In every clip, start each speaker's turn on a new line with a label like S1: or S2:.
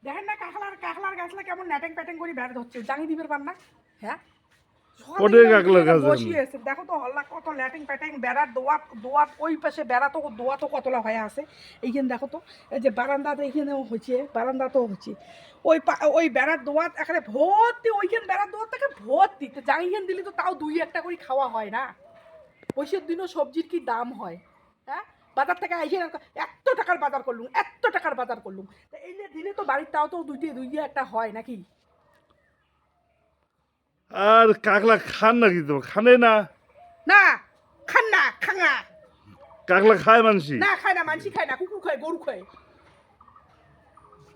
S1: দেখেন না কাকলার গাছলা কেমন ন্যাটেং প্যাটেং করে বেড়াতে হচ্ছে জানি দিবের পার না হ্যাঁ বসিয়েছে দেখো তো হল্লা কত ল্যাটিং প্যাটিং বেড়ার দোয়াত ওই পাশে বেড়াতো দোয়াতো কতলা হয়ে আছে এইখানে দেখো তো এই যে বারান্দাতে এইখানেও হচ্ছে বারান্দাতেও হচ্ছে ওই বেড়ার দোয়াত এখানে ভর্তি ওইখানে বেড়ার দোয়াত থেকে ভর্তি তো জাইখান দিলে তো তাও 2-1টা করে খাওয়া হয় না ওইসব দিনও সবজির কি দাম হয় হ্যাঁ বাজার থেকে আইসে এত টাকার বাজার করলুম তা এই দিলে তো বাড়ির তাও তো 2-1টা হয় নাকি
S2: আর কাকলা খান নাকি তো খানে না
S1: না খান না খাঙা
S2: কাকলা খায় মানসি
S1: না খায় না মানসি খায় না কুকুর খায় গরু খায়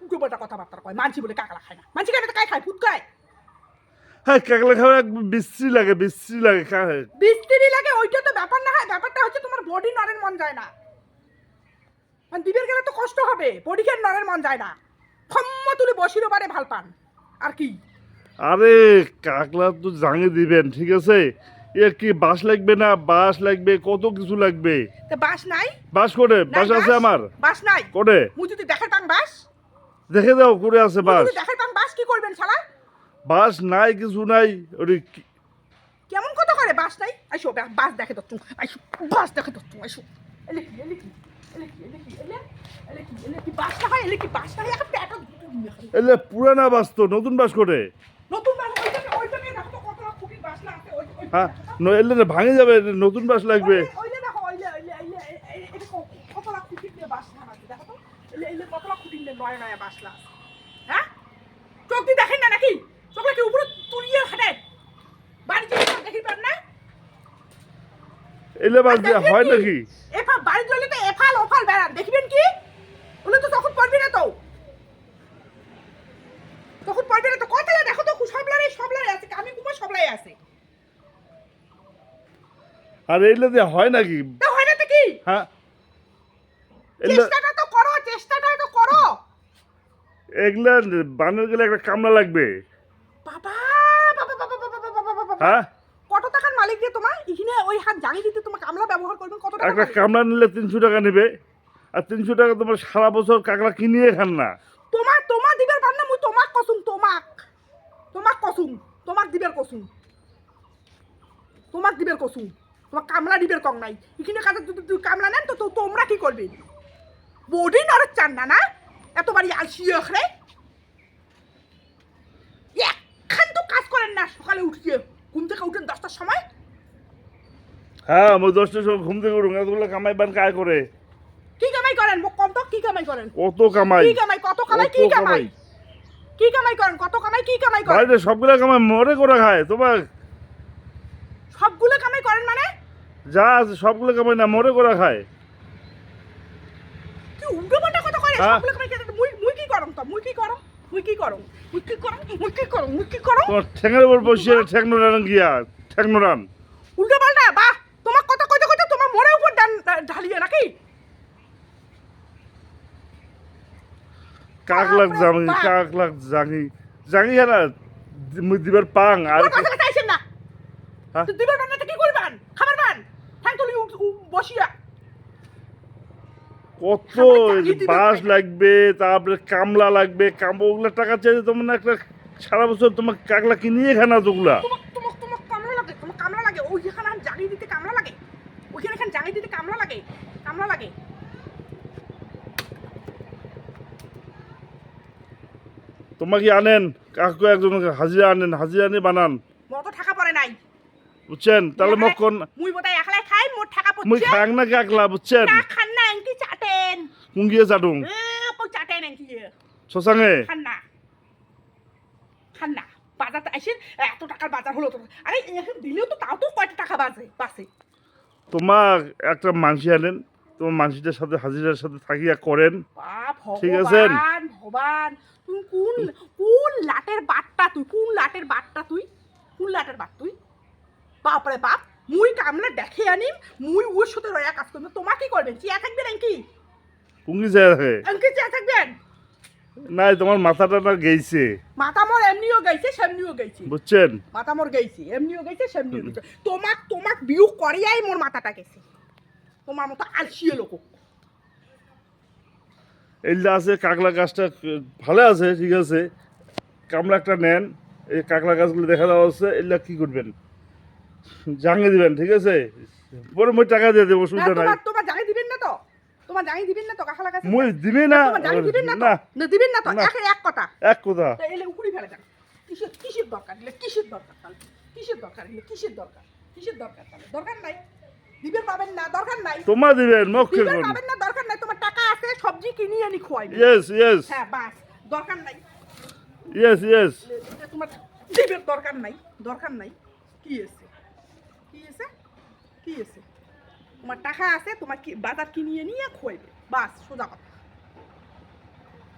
S1: উল্টো কথাবার্তা কয় মানসি বলে কাকলা খায় না মানসি খায় না তো কায় খায় ভূত খায়
S2: হ্যাঁ কাকলা খাওয়া বিশ্রী লাগে
S1: বিশ্রী লাগে ওইটা তো ব্যাপার না হয় ব্যাপারটা হচ্ছে তোমার বডি নড়ের মন যায় না মানে দিবের গেলে তো কষ্ট হবে বডি খেয়ে নড়ের মন যায় না ক্ষম্ম তুলে বসিরও বারে ভাল পান আর কি
S2: আরে কাকলা তো জাঙে দিবেন ঠিক আছে এর কি বাঁশ লাগবে না বাঁশ লাগবে কত কিছু লাগবে
S1: তো বাঁশ নাই
S2: বাঁশ করে বাঁশ আছে আমার
S1: বাঁশ নাই
S2: করে
S1: মুই যদি দেখার পান বাঁশ
S2: দেখে দাও করে আছে বাঁশ
S1: যদি দেখার পান বাঁশ কি করবেন শালা
S2: বাঁশ নাই কিছু নাই ওরে
S1: কেমন কথা করে বাঁশ নাই আইসো বাঁশ দেখে তো তুমি আইসো বাঁশ দেখে তো তুমি আইসো
S2: এলে পুরানা বাঁশ তো নতুন বাঁশ করে হ্যাঁ এলে ভাঙে যাবে নতুন বাঁশ লাগবে
S1: দেখেন না নাকি চোখটা কি উপরে তুলিয়ে হাঁটেন বাড়ি দেখি পার না
S2: এলে বাস হয় নাকি
S1: এফা বাড়ি চলে তো এফাল ওফাল বেড়ান দেখবেন কি ওগুলো তো তখন পড়বি না তো তখন পড়বি না তো কথাটা দেখো তো সবলারে আছে আমি কুমার সবলাই আছে
S2: আর এলে হয় নাকি
S1: তো হয় না তো কি
S2: হ্যাঁ
S1: চেষ্টাটা তো করো
S2: এগুলা বানের গেলে একটা কামড়া লাগবে
S1: বাবা
S2: হ্যাঁ
S1: কত টাকার মালিক দিয়ে তোমার এখানে ওই হাত জানি দিতে তোমাকে কামলা ব্যবহার করবেন কত টাকা
S2: একটা কামড়া নিলে 300 টাকা নেবে আর 300 টাকা তোমার সারা বছর কাকড়া কিনিয়ে খান না
S1: তোমার দিবের বান্না মুই তোমাক কসুম তোমাক দিবের কসুম তোমার কামলা দিবের কম নাই এখানে কাজে যদি কামলা নেন তো তোমরা কি করবে বডি নড়ে চান না এত বাড়ি আলসিয়ে রে একখান তো কাজ করেন না সকালে উঠিয়ে ঘুম থেকে উঠেন 10টার সময়
S2: হ্যাঁ আমি 10টার সময় ঘুম থেকে উঠুন এতগুলো কামাই বান কায় করে
S1: কি কামাই করেন কত কি কামাই করেন
S2: কত কামাই
S1: কি কামাই কত কামাই কি কামাই কি কামাই করেন কত কামাই কি কামাই করেন
S2: ভাই সবগুলো কামাই মরে করে খায় তোমার
S1: সবগুলো কামাই করেন মানে
S2: যা আছে সবগুলো কামাই না মরে করে খায়
S1: কি উল্টোপাল্টা কথা কয় সবগুলো কামাই করে মুই কি করম তো মুই কি করম
S2: তোমার ঠ্যাঙের উপর বসিয়ে ঠ্যাংনোরান গিয়া ঠ্যাংনোরান
S1: উল্টোপাল্টা বাহ তোমার কথা কইতে তোমার মোড়ের উপর ঢালিয়ে নাকি
S2: কাকলাক জাঙি হারা দিবার পাং আর
S1: কথা চাইছেন না দিবার বান্নাতে কি করবেন খাবার বান ঠ্যাং তুলি বসিয়া
S2: কত বাঁশ লাগবে তারপরে কামলা লাগবে ওগুলা টাকা চাইছে তোমার না একটা সারা বছর তোমার কাকলা কিনিয়ে খানা তোগুলা
S1: তোমার কামলা লাগে ওইখানে জাগি দিতে কামলা লাগে ওইখানে জাগি দিতে কামলা লাগে
S2: তোমাকে আনেন কাকু একজন হাজিরা আনে বানান
S1: মত টাকা পড়ে নাই
S2: বুঝছেন তাহলে মক্কন
S1: মুই বোধহয় একলাই খাই মোর টাকা পড়ছে
S2: মুই খাং না কাকলা বুঝছেন
S1: না খান না এনকি চাটেন
S2: কুঙ্গিয়ে চাটুং
S1: কই চাটেন এনকি
S2: শশাঙ্গে
S1: খান না বাজারতে আইসেন এত টাকার বাজার হলো তো আরে এখন দিলেও তো তাও তো কয়টা টাকা বাঁচে
S2: তোমার একটা মানসি আনেন তোমার মানসিটার সাথে হাজিরার সাথে থাকিয়া করেন ঠিক আছে
S1: ভগবান তুই কোন লাটের বাটটা তুই বাপরে বাপ মুই কামলা দেখে আনিম মুই ওর সাথে রয়া কাজ করবে তোমার কি করবেন চিয়া থাকবেন নাকি
S2: কুঙ্গি যায়
S1: চিয়া থাকবেন
S2: নাই তোমার মাথাটা না গেইছে
S1: মাথা মোর এমনিও গেছে
S2: বুঝছেন
S1: মাথা মোর গেছে এমনিও গেছে তোমাক বিউ করিয়াই মোর মাথাটা গেছে তোমার মতো আলসিয়ে লোক
S2: এইটা আছে কাকলা গাছটা ভালো আছে, ঠিক আছে, কামলা একটা নেন, এই কাকলা গাছগুলো দেখা দেওয়া হচ্ছে, এগুলা কি করবেন, জাঙে দিবেন, ঠিক আছে, পরে মই টাকা দিয়ে দেবো,
S1: না,
S2: অসুবিধা নাই।
S1: তোমার জানি দিবেন না তো, তোমার জানি দিবেন না তো কাঁকড়া গাছ,
S2: মই দিবে না,
S1: তোমার জানি দিবেন না তো,
S2: না
S1: না দিবেন না তো,
S2: না।
S1: এক কথা,
S2: এক কথা,
S1: তা এলে উকুড়ি ফেলে যান। কিসের দরকার, এলে কিসের দরকার তাহলে, কিসের দরকার, এলে কিসের দরকার, কিসের দরকার তাহলে, দরকার নাই, দিবেন পাবেন না, দরকার নাই,
S2: তোমার দিবেন মুখ
S1: দিবেন
S2: খেলবেন।
S1: পাবেন না, দরকার নাই, তোমার টাকা আছে, সবজি কিনি আনি খোয়াইবে,
S2: ইয়েস ইয়েস
S1: হ্যাঁ বাস, দরকার নাই,
S2: ইয়েস ইয়েস।
S1: তোমার দিবের দরকার নাই, দরকার নাই, কি আছে, কি আছে, কি আছে, তোমার টাকা আছে, তোমার বাজার কিনিয়ে নিয়ে খোয়াইবে, বাস সোজা কথা।